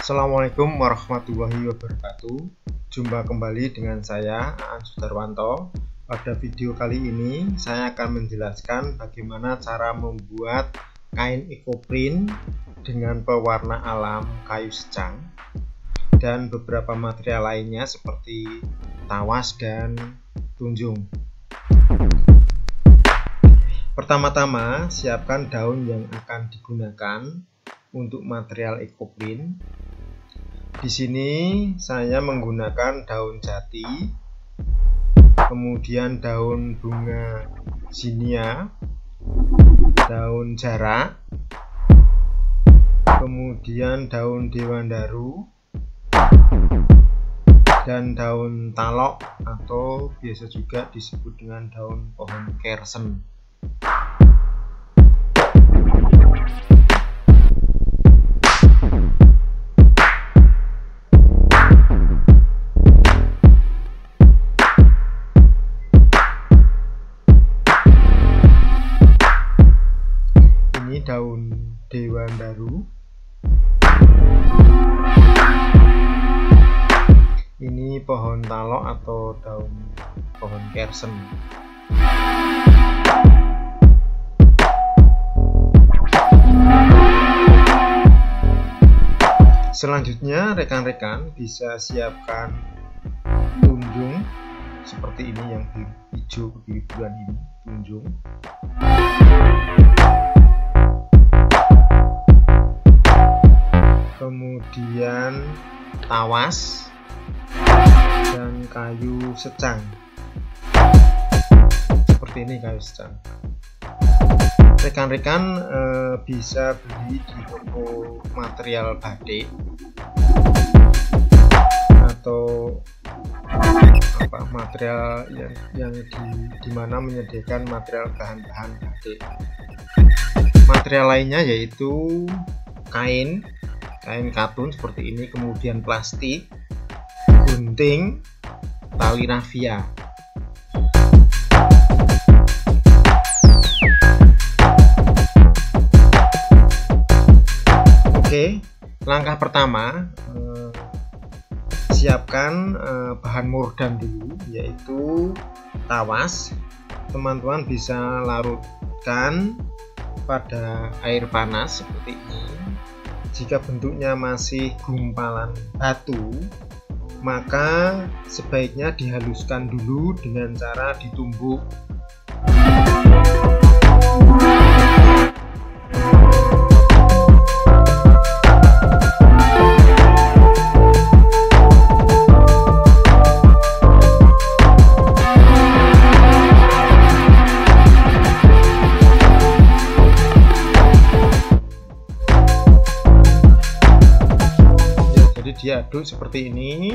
Assalamualaikum warahmatullahi wabarakatuh. Jumpa kembali dengan saya Aan Sudarwanto. Pada video kali ini saya akan menjelaskan bagaimana cara membuat kain ekoprint dengan pewarna alam kayu secang dan beberapa material lainnya seperti tawas dan tunjung. Pertama-tama, siapkan daun yang akan digunakan untuk material ekoprint. Di sini saya menggunakan daun jati, kemudian daun bunga zinia, daun jarak, kemudian daun dewandaru, dan daun talok atau biasa juga disebut dengan daun pohon kersen. Ini daun dewandaru, ini pohon talok atau daun pohon kersen. Selanjutnya rekan-rekan bisa siapkan tunjung seperti ini, yang hijau kebiruan ini tunjung. Kemudian tawas dan kayu secang. Seperti ini kayu secang. Rekan-rekan bisa beli di toko material batik atau material yang dimana menyediakan material bahan-bahan batik. Material lainnya yaitu kain katun seperti ini, kemudian plastik, gunting, tali rafia. Oke, langkah pertama, siapkan bahan murdan dulu, yaitu tawas. Teman-teman bisa larutkan pada air panas seperti ini. Jika bentuknya masih gumpalan batu, maka sebaiknya dihaluskan dulu dengan cara ditumbuk. Diaduk seperti ini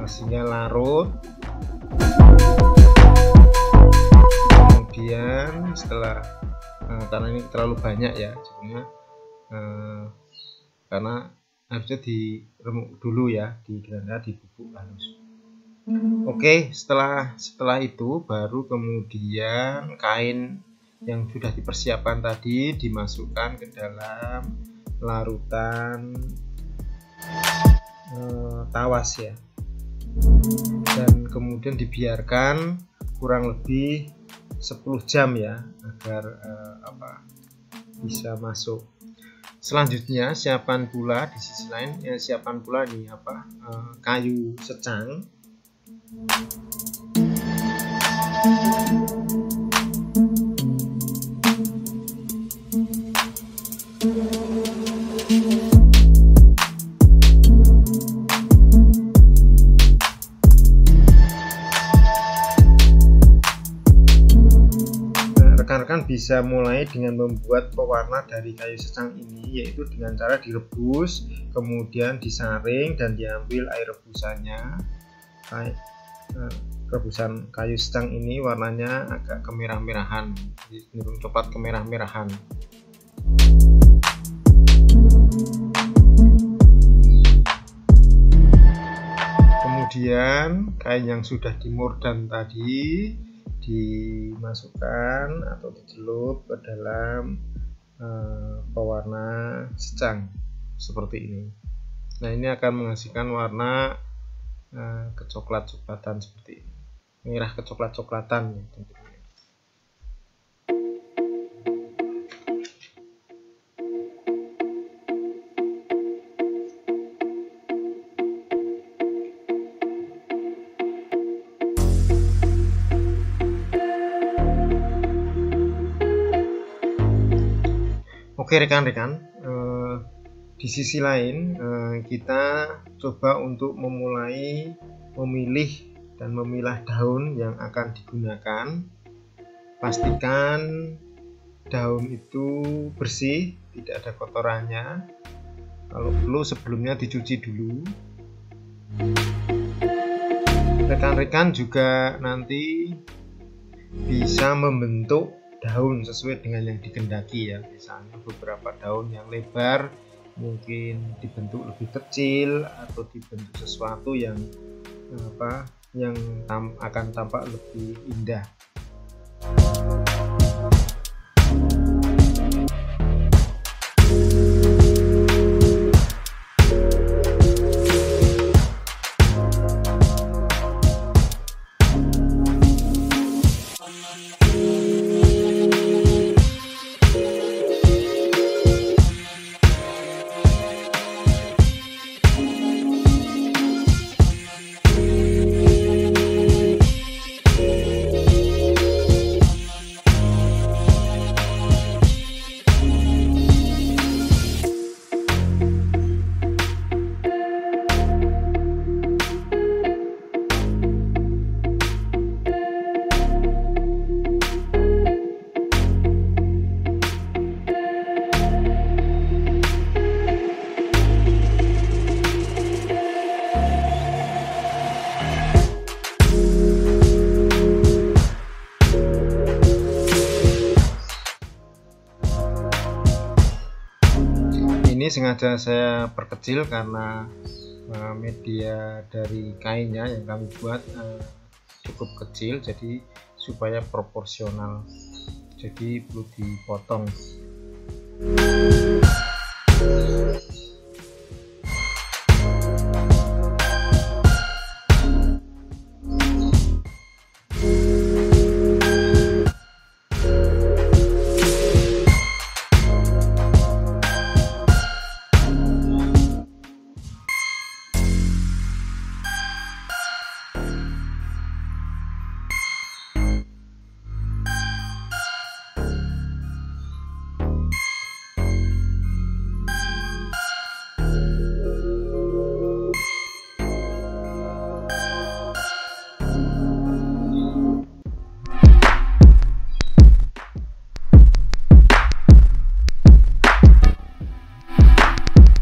sehingga larut. Kemudian setelah karena ini terlalu banyak ya sebenarnya, karena harusnya diremuk dulu ya, dibubuk halus. Oke, setelah itu baru kemudian kain yang sudah dipersiapkan tadi dimasukkan ke dalam larutan tawas ya, dan kemudian dibiarkan kurang lebih 10 jam ya, agar bisa masuk. Selanjutnya siapkan pula di sisi lain, siapkan pula nih kayu secang. Rekan-rekan bisa mulai dengan membuat pewarna dari kayu secang ini, yaitu dengan cara direbus, kemudian disaring dan diambil air rebusannya. Rebusan kayu secang ini warnanya agak kemerah-merahan, cenderung coklat kemerah-merahan. Kemudian kain yang sudah dimurdan tadi dimasukkan atau dicelup ke dalam pewarna secang. seperti ini. Nah, ini akan menghasilkan warna kecoklat-coklatan seperti ini, merah kecoklat-coklatan ya tentunya. Oke rekan-rekan, di sisi lain kita coba untuk memulai memilih dan memilah daun yang akan digunakan. Pastikan daun itu bersih, tidak ada kotorannya. Kalau perlu sebelumnya dicuci dulu. Rekan-rekan juga nanti bisa membentuk daun sesuai dengan yang dikehendaki ya. Misalnya beberapa daun yang lebar mungkin dibentuk lebih kecil, atau dibentuk sesuatu yang akan tampak lebih indah. Ini sengaja saya perkecil karena media dari kainnya yang kami buat cukup kecil, jadi supaya proporsional, jadi perlu dipotong.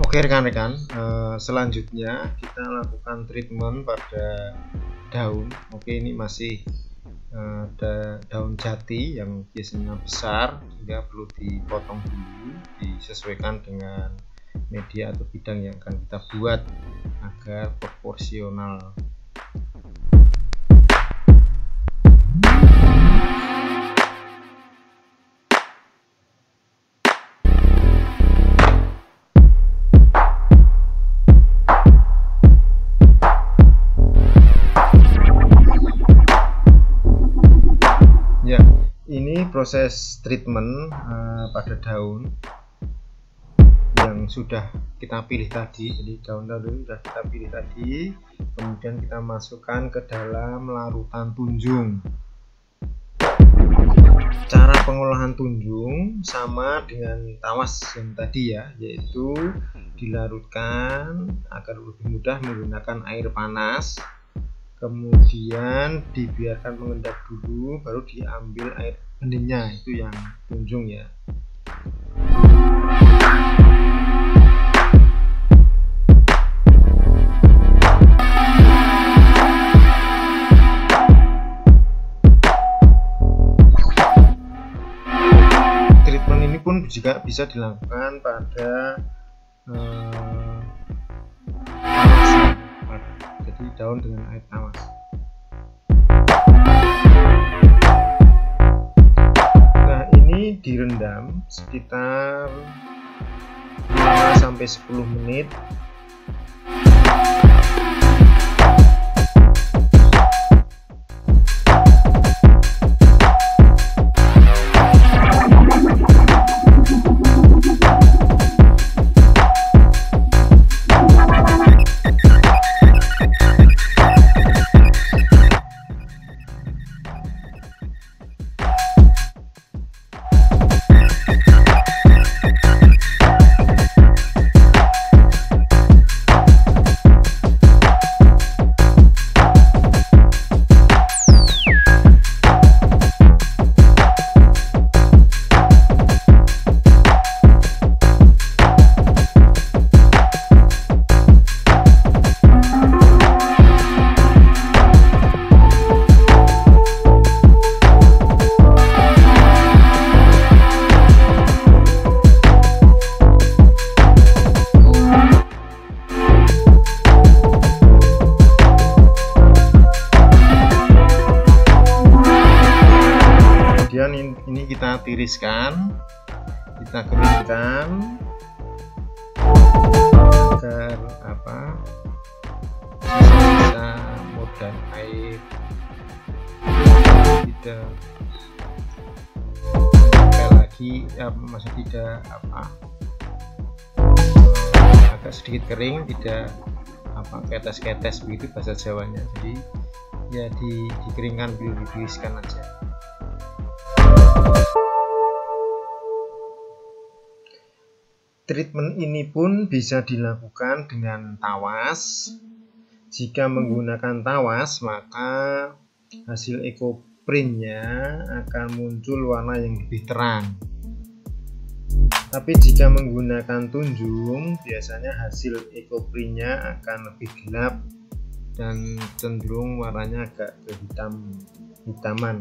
Oke rekan-rekan, selanjutnya kita lakukan treatment pada daun. Oke, ini masih ada daun jati yang biasanya besar, sehingga perlu dipotong dulu, disesuaikan dengan media atau bidang yang akan kita buat agar proporsional. Ya, ini proses treatment pada daun yang sudah kita pilih tadi. Jadi daun-daun sudah kita pilih tadi, kemudian kita masukkan ke dalam larutan tunjung. Cara pengolahan tunjung sama dengan tawas yang tadi ya, yaitu dilarutkan agar lebih mudah menggunakan air panas, kemudian dibiarkan mengendap dulu, baru diambil air beningnya, itu yang tunjung ya. Treatment ini pun juga bisa dilakukan pada jadi daun dengan air tawas. Nah, ini direndam sekitar 5 sampai 10 menit. Ini kita tiriskan, kita keringkan agar sisa mudan air tidak lagi, masih tidak agak sedikit kering, tidak ketes-ketes begitu bahasa Jawanya. Jadi ya dikeringkan, ditiriskan aja. Treatment ini pun bisa dilakukan dengan tawas. Jika menggunakan tawas, maka hasil ekoprintnya akan muncul warna yang lebih terang. Tapi jika menggunakan tunjung, biasanya hasil ekoprintnya akan lebih gelap dan cenderung warnanya agak kehitaman.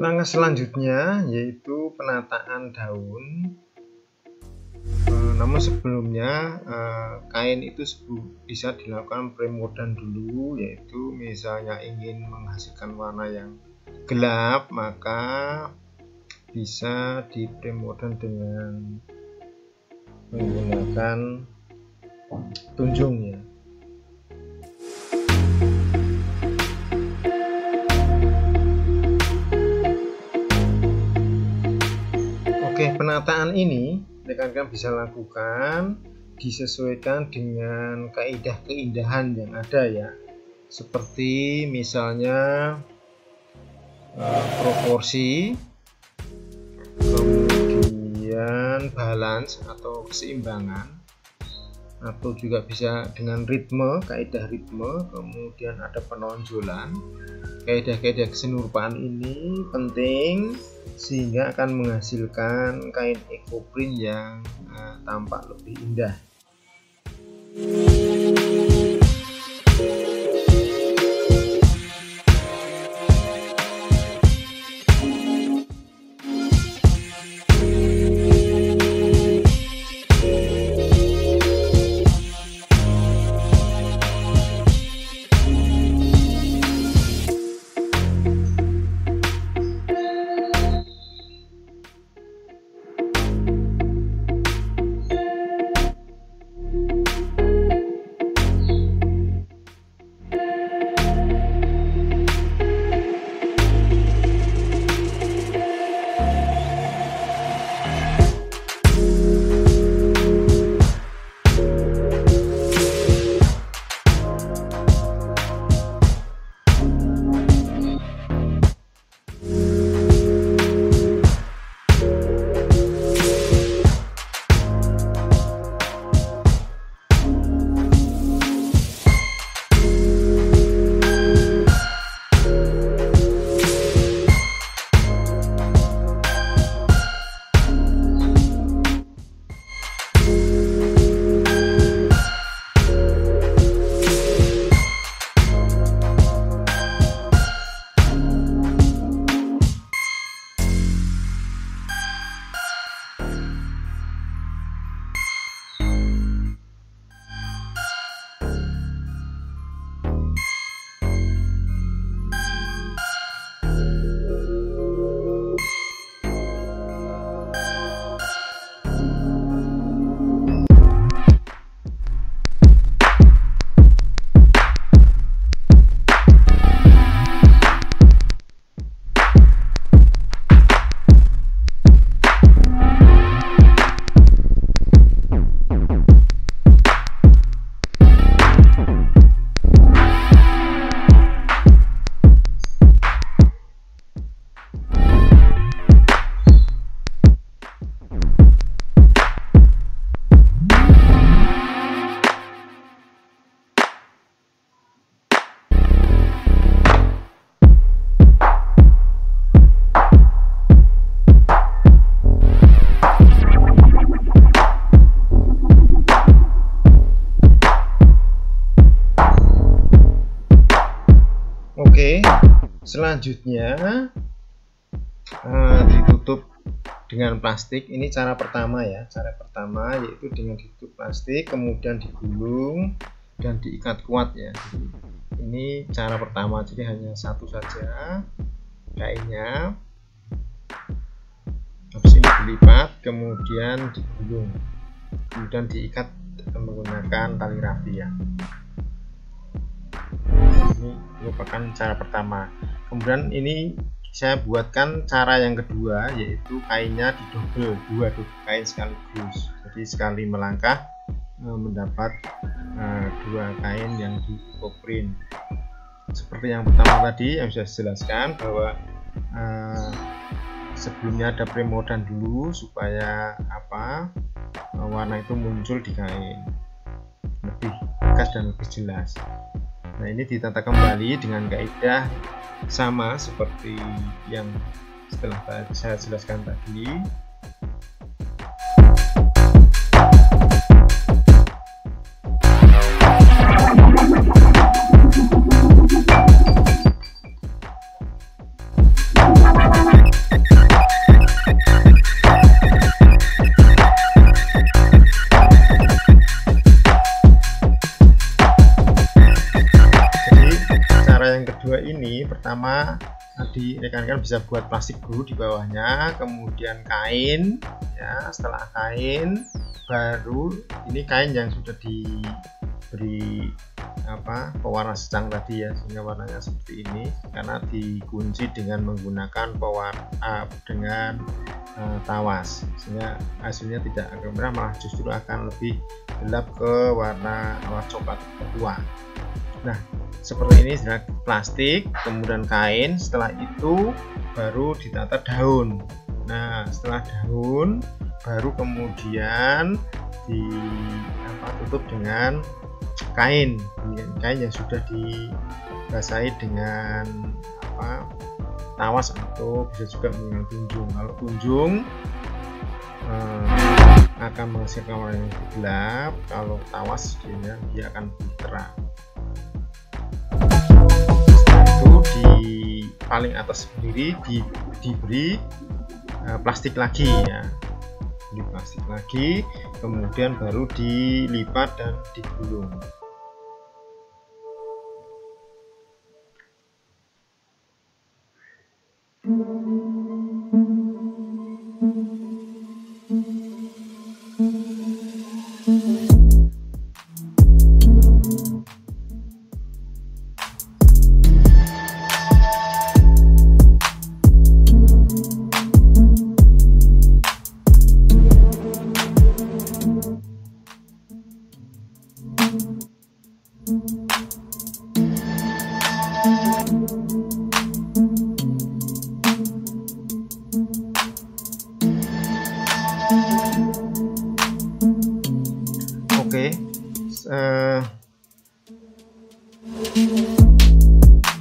Langkah selanjutnya yaitu penataan daun. Namun sebelumnya kain itu bisa dilakukan premordan dulu, yaitu misalnya ingin menghasilkan warna yang gelap, maka bisa di premordan dengan menggunakan tunjungnya. Oke, penataan ini rekan-rekan bisa lakukan disesuaikan dengan kaidah keindahan yang ada ya, seperti misalnya proporsi, kemudian balance atau keseimbangan, atau juga bisa dengan ritme, kaidah ritme, kemudian ada penonjolan. Kaidah-kaidah kesenurupaan ini penting sehingga akan menghasilkan kain ekoprint yang tampak lebih indah. Oke, selanjutnya ditutup dengan plastik. Ini cara pertama ya, cara pertama yaitu dengan ditutup plastik kemudian digulung dan diikat kuat ya. Ini cara pertama, jadi hanya satu saja kainnya, habis ini dilipat kemudian digulung kemudian diikat menggunakan tali rafia. Ini merupakan cara pertama. Kemudian ini saya buatkan cara yang kedua, yaitu kainnya didobel, dua kain sekaligus, jadi sekali melangkah mendapat dua kain yang di print. Seperti yang pertama tadi yang sudah dijelaskan bahwa sebelumnya ada premordan dulu supaya warna itu muncul di kain lebih tegas dan lebih jelas. Nah, ini ditata kembali dengan kaidah sama seperti yang setelah saya jelaskan tadi. Ini pertama tadi rekan-rekan bisa buat plastik dulu di bawahnya, kemudian kain ya. Setelah kain baru ini kain yang sudah diberi pewarna secang tadi ya, sehingga warnanya seperti ini karena dikunci dengan menggunakan pewarna dengan tawas, sehingga hasilnya tidak akan merah, malah justru akan lebih gelap ke warna coklat tua. Nah, seperti ini sudah plastik, kemudian kain. Setelah itu baru ditata daun. Nah, setelah daun baru kemudian ditutup dengan kain yang sudah dibasahi dengan tawas atau bisa juga menggunakan tunjung. Kalau tunjung akan menghasilkan warna yang lebih gelap, kalau tawas dia akan lebih terang. Setelah itu di paling atas sendiri diberi plastik lagi ya, plastik lagi, kemudian baru dilipat dan digulung.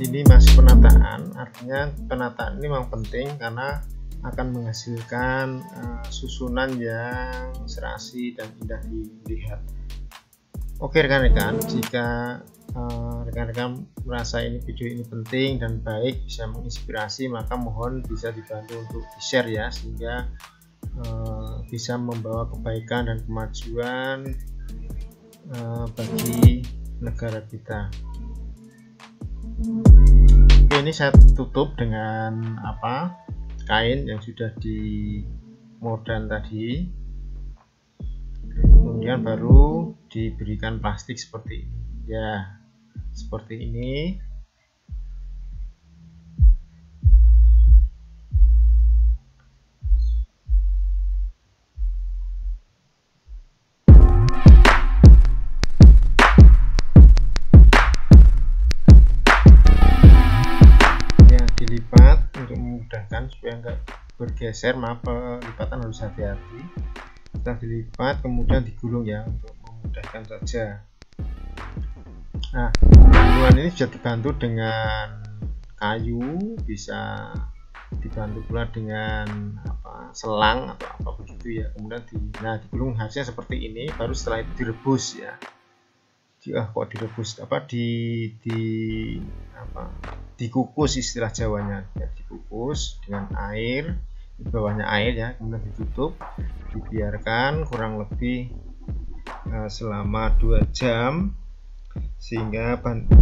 Ini masih penataan, artinya penataan ini memang penting karena akan menghasilkan susunan yang serasi dan indah dilihat. Oke rekan-rekan, jika rekan-rekan merasa ini video ini penting dan baik, bisa menginspirasi, maka mohon bisa dibantu untuk di-share ya, sehingga bisa membawa kebaikan dan kemajuan bagi negara kita. Oke, ini saya tutup dengan kain yang sudah dimordan tadi, kemudian baru diberikan plastik seperti ini ya, seperti ini. Supaya enggak bergeser, lipatan harus hati-hati. Setelah dilipat kemudian digulung ya, untuk memudahkan saja. Nah, gulungan ini bisa dibantu dengan kayu, bisa dibantu pula dengan selang atau apa begitu ya. Kemudian digulung hasilnya seperti ini, baru setelah itu direbus ya. Direbus dikukus, istilah Jawanya, ya, dikukus dengan air, di bawahnya air ya, kemudian ditutup, dibiarkan kurang lebih selama 2 jam sehingga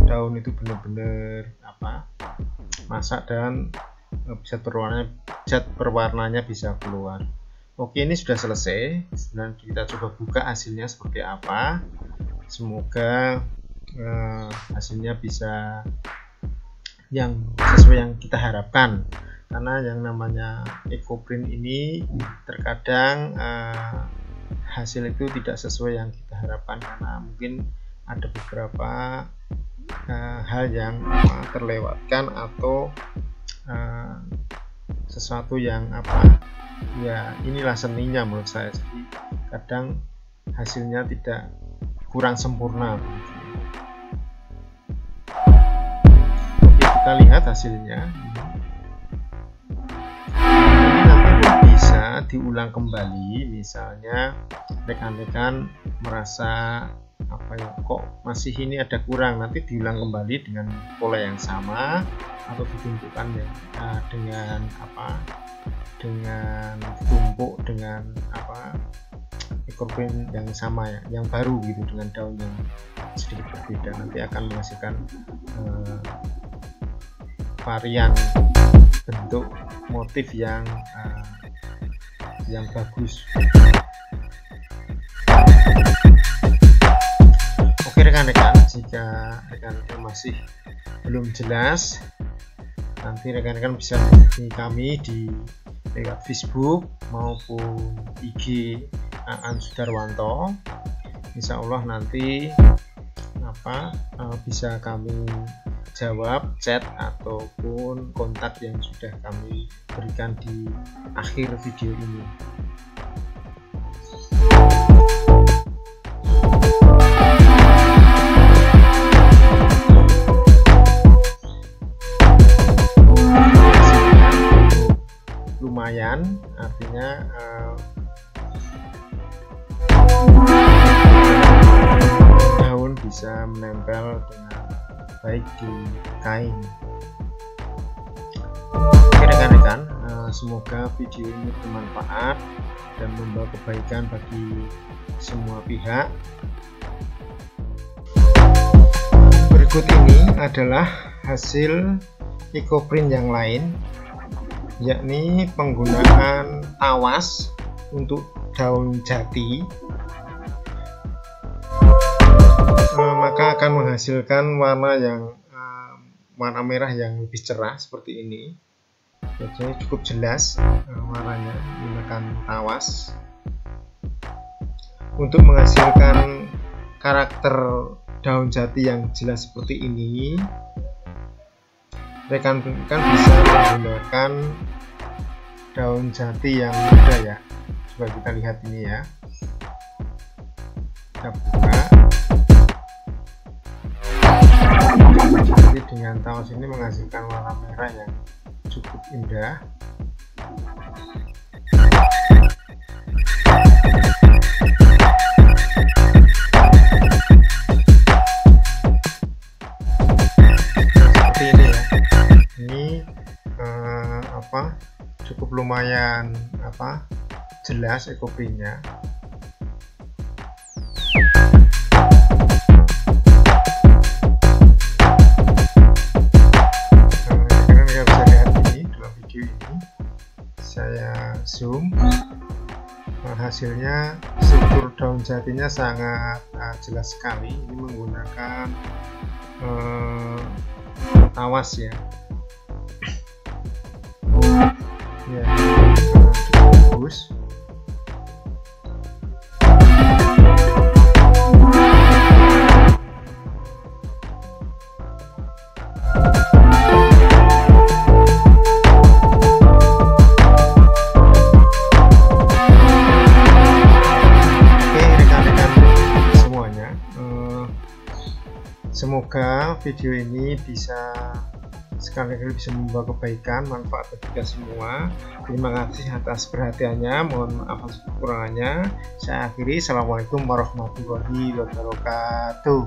daun itu benar-benar masak dan zat perwarnanya bisa keluar. Oke, ini sudah selesai. Sekarang kita coba buka hasilnya seperti apa. Semoga hasilnya bisa yang sesuai yang kita harapkan, karena yang namanya EcoPrint ini terkadang hasil itu tidak sesuai yang kita harapkan, karena mungkin ada beberapa hal yang terlewatkan atau sesuatu yang ya inilah seninya menurut saya. Jadi kadang hasilnya tidak kurang sempurna. Oke, kita lihat hasilnya. Ini nanti bisa diulang kembali, misalnya rekan-rekan merasa kok masih ini ada kurang, nanti diulang kembali dengan pola yang sama atau ditunjukkan ya dengan dengan tumpuk dengan EcoPrint yang sama ya, yang baru gitu, dengan daun yang sedikit berbeda, nanti akan menghasilkan varian bentuk motif yang bagus. Oke rekan-rekan, jika rekan-rekan masih belum jelas, nanti rekan-rekan bisa menghubungi kami di lewat Facebook maupun IG Aan Sudarwanto. Insya Allah nanti bisa kami jawab chat ataupun kontak yang sudah kami berikan di akhir video ini. Lumayan, artinya daun bisa menempel dengan baik di kain. Oke rekan-rekan, semoga video ini bermanfaat dan membawa kebaikan bagi semua pihak. Berikut ini adalah hasil EcoPrint yang lain, yakni penggunaan tawas untuk daun jati, maka akan menghasilkan warna merah yang lebih cerah seperti ini. Jadi cukup jelas warnanya menggunakan tawas. Untuk menghasilkan karakter daun jati yang jelas seperti ini, rekan-rekan bisa menggunakan daun jati yang muda ya. Coba kita lihat ini ya, kita buka. Jadi dengan tawas ini menghasilkan warna merah yang cukup indah. Seperti ini ya. Ini cukup lumayan jelas EcoPrintnya. Saya zoom, hasilnya struktur daun jatinya sangat jelas sekali. Ini menggunakan tawas ya. Ya, bagus. Semoga video ini bisa sekali-kali bisa membawa kebaikan, manfaat bagi kita semua. Terima kasih atas perhatiannya, mohon maaf atas kekurangannya. Saya akhiri, assalamualaikum warahmatullahi wabarakatuh.